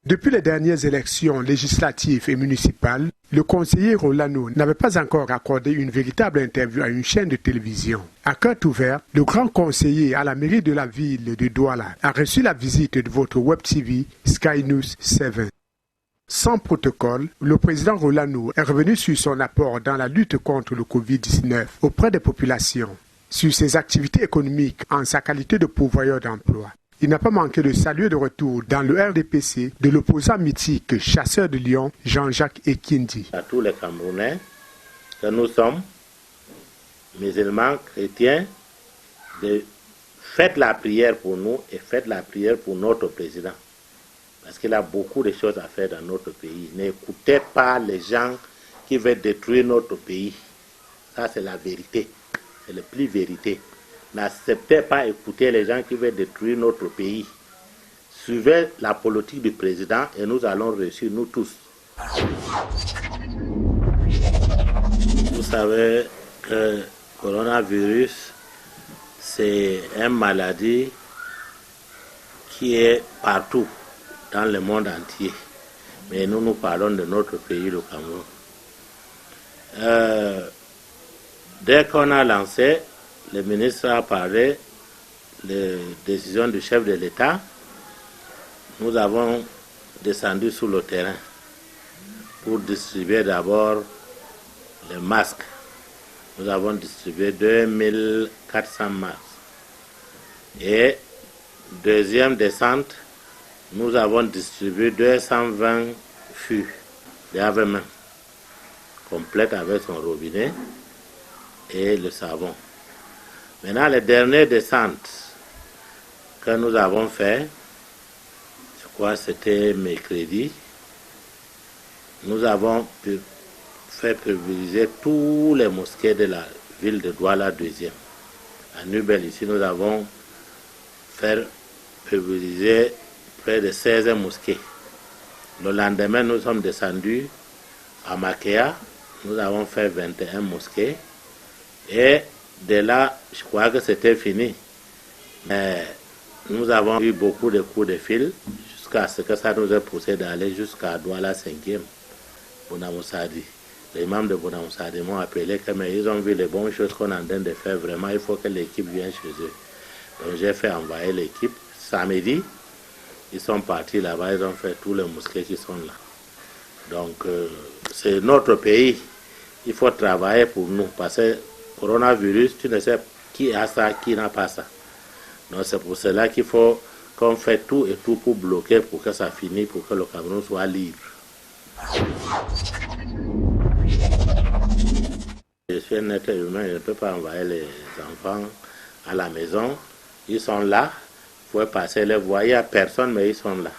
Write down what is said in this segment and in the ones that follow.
Depuis les dernières élections législatives et municipales, le conseiller Rolano n'avait pas encore accordé une véritable interview à une chaîne de télévision. À cœur ouvert, le grand conseiller à la mairie de la ville de Douala a reçu la visite de votre web TV Sky News 7. Sans protocole, le président Rolano est revenu sur son apport dans la lutte contre le Covid-19 auprès des populations, sur ses activités économiques en sa qualité de pourvoyeur d'emploi. Il n'a pas manqué de saluer de retour dans le RDPC de l'opposant mythique chasseur de lions Jean-Jacques Ekindi. À tous les Camerounais que nous sommes, musulmans, chrétiens, faites la prière pour nous et faites la prière pour notre président. Parce qu'il a beaucoup de choses à faire dans notre pays. N'écoutez pas les gens qui veulent détruire notre pays. Ça, c'est la vérité. C'est la plus vérité. N'acceptez pas écouter les gens qui veulent détruire notre pays. Suivez la politique du président et nous allons réussir, nous tous. Vous savez que le coronavirus, c'est une maladie qui est partout dans le monde entier. Mais nous parlons de notre pays, le Cameroun. Dès qu'on a lancé, le ministre a parlé des décisions du chef de l'État. Nous avons descendu sur le terrain pour distribuer d'abord les masques. Nous avons distribué 2400 masques. Et deuxième descente, nous avons distribué 220 fûts de lave-mains complètes avec son robinet et le savon. Maintenant, les dernières descentes que nous avons fait, je crois que c'était mercredi, nous avons fait pulvériser tous les mosquées de la ville de Douala 2e. À Nubel, ici, nous avons fait pulvériser près de 16 mosquées. Le lendemain, nous sommes descendus à Makéa, nous avons fait 21 mosquées. Et de là, je crois que c'était fini. Mais nous avons eu beaucoup de coups de fil jusqu'à ce que ça nous ait poussé d'aller jusqu'à Douala 5e, Bonamoussadi. Les membres de Bonamoussadi m'ont appelé que mais ils ont vu les bonnes choses qu'on est en train de faire. Vraiment, il faut que l'équipe vienne chez eux. Donc j'ai fait envoyer l'équipe. Samedi, ils sont partis là-bas, ils ont fait tous les mosquées qui sont là. Donc c'est notre pays. Il faut travailler pour nous parce que coronavirus, tu ne sais qui a ça, qui n'a pas ça. Donc c'est pour cela qu'il faut qu'on fait tout et tout pour bloquer, pour que ça finisse, pour que le Cameroun soit libre. Je suis un être humain, je ne peux pas envoyer les enfants à la maison. Ils sont là, il faut passer les voir. Il n'y a personne, mais ils sont là.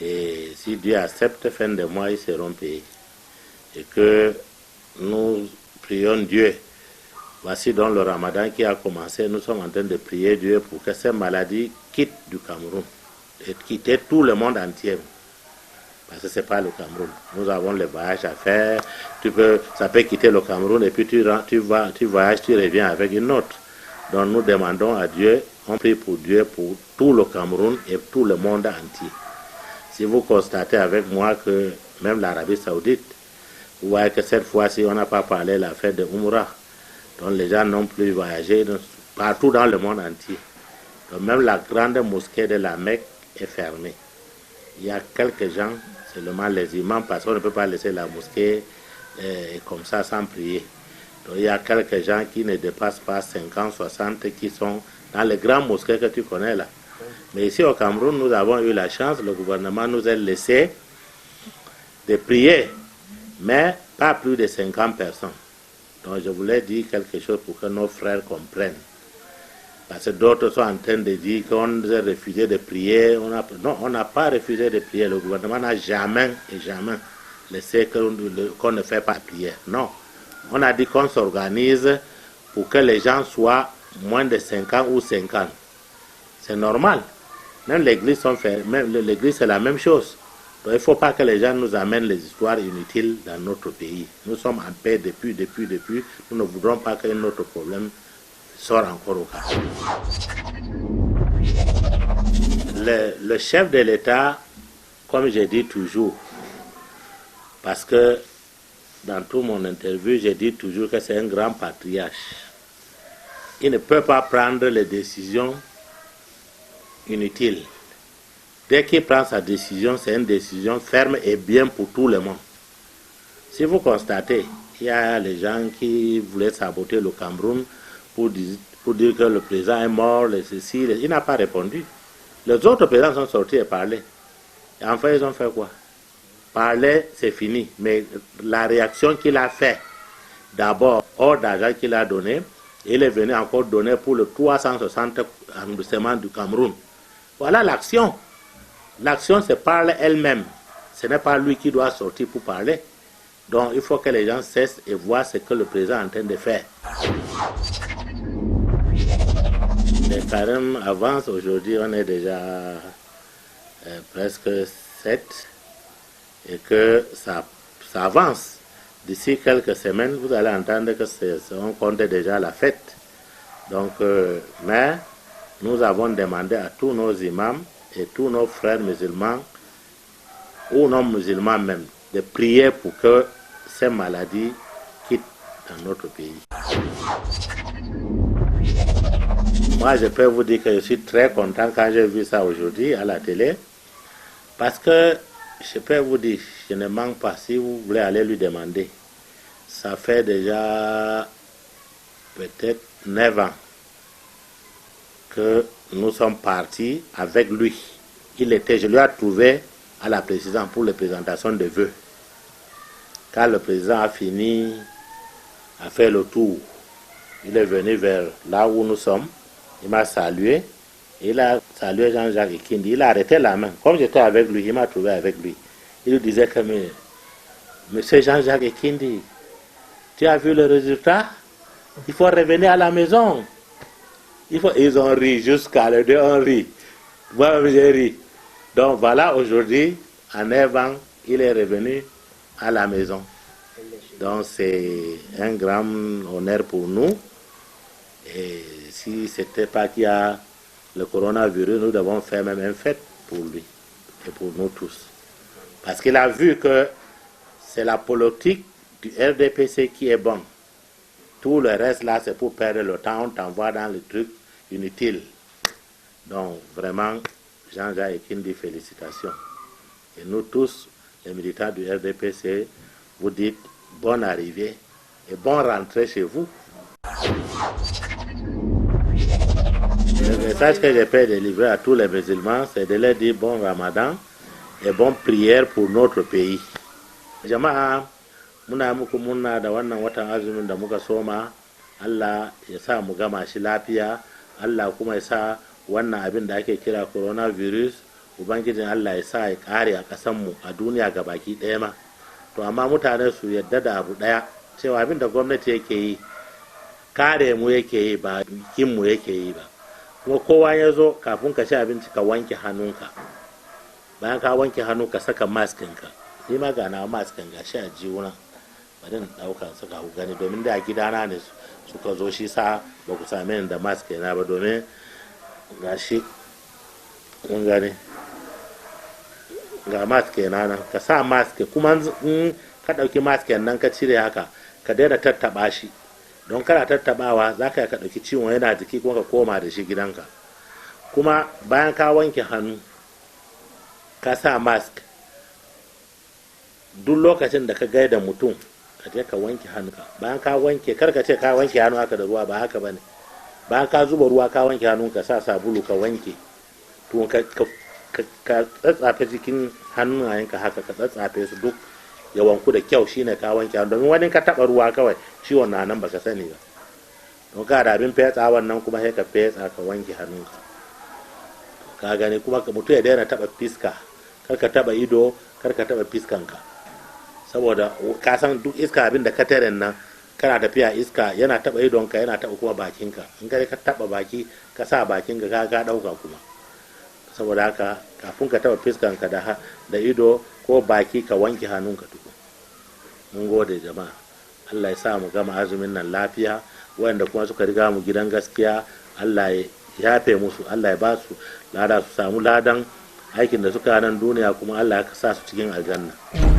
Et si Dieu accepte, fin de mois, ils seront payés. Et que nous prions Dieu. Voici donc le Ramadan qui a commencé. Nous sommes en train de prier Dieu pour que ces maladies quittent du Cameroun et quittent tout le monde entier. Parce que ce n'est pas le Cameroun. Nous avons les voyages à faire. Ça peut quitter le Cameroun et puis tu voyages, tu reviens avec une autre. Donc nous demandons à Dieu, on prie pour Dieu, pour tout le Cameroun et tout le monde entier. Si vous constatez avec moi que même l'Arabie Saoudite, vous voyez que cette fois-ci, on n'a pas parlé de la fête de Umrah. Donc les gens n'ont plus voyagé partout dans le monde entier. Donc même la grande mosquée de la Mecque est fermée. Il y a quelques gens, seulement les imams, parce qu'on ne peut pas laisser la mosquée comme ça sans prier. Donc il y a quelques gens qui ne dépassent pas 50, 60 qui sont dans les grandes mosquées que tu connais là. Mais ici au Cameroun, nous avons eu la chance, le gouvernement nous a laissé de prier, mais pas plus de 50 personnes. Donc je voulais dire quelque chose pour que nos frères comprennent. Parce que d'autres sont en train de dire qu'on nous a refusé de prier. Non, on n'a pas refusé de prier. Le gouvernement n'a jamais et jamais laissé qu'on ne fait pas prière. Non. On a dit qu'on s'organise pour que les gens soient moins de 50 ou 50. C'est normal. Même l'église c'est la même chose. Donc il ne faut pas que les gens nous amènent les histoires inutiles dans notre pays. Nous sommes en paix depuis. Nous ne voudrons pas que notre problème sorte encore au cas. Le chef de l'État comme j'ai dit toujours, parce que dans toute mon interview, j'ai dit toujours que c'est un grand patriarche. Il ne peut pas prendre les décisions inutiles. Dès qu'il prend sa décision, c'est une décision ferme et bien pour tout le monde. Si vous constatez, il y a les gens qui voulaient saboter le Cameroun pour dire que le président est mort, il n'a pas répondu. Les autres présidents sont sortis et parlé. Et enfin, ils ont fait quoi? Parler, c'est fini. Mais la réaction qu'il a fait, d'abord, hors d'argent qu'il a donné, il est venu encore donner pour le 360 arrondissement du Cameroun. Voilà l'action. L'action se parle elle-même. Ce n'est pas lui qui doit sortir pour parler. Donc il faut que les gens cessent et voient ce que le président est en train de faire. Les carèmes avancent. Aujourd'hui, on est déjà presque 7 et que ça avance. D'ici quelques semaines, vous allez entendre que on compte déjà la fête. Donc, mais nous avons demandé à tous nos imams et tous nos frères musulmans, ou non musulmans même, de prier pour que ces maladies quittent dans notre pays. Moi, je peux vous dire que je suis très content quand j'ai vu ça aujourd'hui à la télé, parce que je peux vous dire, je ne manque pas si vous voulez aller lui demander. Ça fait déjà peut-être 9 ans que nous sommes partis avec lui. Je lui ai trouvé à la présidence pour la présentation de vœux. Quand le président a fini, a fait le tour, il est venu vers là où nous sommes, il m'a salué, il a salué Jean-Jacques Ekindi, il a arrêté la main. Comme j'étais avec lui, il m'a trouvé avec lui. Il lui disait que, monsieur Jean-Jacques Ekindi, tu as vu le résultat? Il faut revenir à la maison. Ils ont ri jusqu'à les deux, on rit. Moi, j'ai ri. Donc voilà, aujourd'hui, en 9 ans, il est revenu à la maison. Donc c'est un grand honneur pour nous. Et si ce n'était pas qu'il y a le coronavirus, nous devons faire même une fête pour lui et pour nous tous. Parce qu'il a vu que c'est la politique du RDPC qui est bonne. Tout le reste là, c'est pour perdre le temps, on t'envoie dans les trucs inutiles. Donc vraiment, Jean-Jacques Ekindi, félicitations. Et nous tous, les militants du RDPC, vous dites bonne arrivée et bonne rentrée chez vous. Le message que je peux délivrer à tous les musulmans, c'est de leur dire bon Ramadan et bonne prière pour notre pays. Jama'a, muna muku muna da wannan watan azumin da muka soma. Allah ya sa mu gama shi lafiya. Allah kuma ya sa wannan abin da ake kira coronavirus, Ubangijin Allah ya sa ya kare a ƙasanmu a duniya ga baki ɗaya ma. To amma mutane su yadda da abu ɗaya, cewa abin da gwamnati yake yi, kare mu yake yi ba kin mu yake yi ba. Kuma kowa ya zo kafin ka ci abinci ka wanke hannunka. Bayan ka wanke hannu ka saka maskinka. Ni ma ga na maskin ga shi a jiwuna. Bari in ɗauka suka ku gani domin da gidana ne suka zo shi sa ba ku same ni da mask na ba domin ga shi kun gani ga mask na nan ka sa mask kuma in ka ɗauki mask nan ka cire haka ka daina tattaɓa shi don kana tattaɓawa za ka ɗauki ciwon yana jiki kuma ka koma da shi gidanka. Kuma bayan ka wanke hannu ka sa mask, duk lokacin da ka gaida mutum ka je ka wanke hannunka. Bayan ka wanke, kar ka ce ka wanke hannu haka da ruwa, ba haka bane. Bayan ka zuba ruwa ka wanke hannunka, sa sabulu ka wanke, to ka tsatsafe jikin hannayenka haka, ka tsatsafe su duk ya wanku da kyau, shine ka wanke hannu. Domin wani ka taba ruwa kawai ciwon na nan baka sani ba. Don ka da abin fetsa wannan kuma sai ka fetsa ka wanke hannunka. Ka gani kuma mutum ya daina taba fiska, kar ka taba ido, kar ka taba fiskanka. Saboda ka san duk iska abin da ka tare nan kana tafiya iska yana taba idonka, yana taba kuma bakinka. In ka taba baki ka sa bakinka ka dauka kuma. Saboda haka kafin ka taba fiskanka da ido ko baki ka wanke hannunka tukun. Mun gode jama'a. Allah ya sa mu gama azumin nan lafiya. Wanda kuma suka riga mu gidan gaskiya, Allah ya yafe musu, Allah ya ba su lada, su samu ladan aikin da suka nan duniya kuma Allah ya sa su cikin aljanna.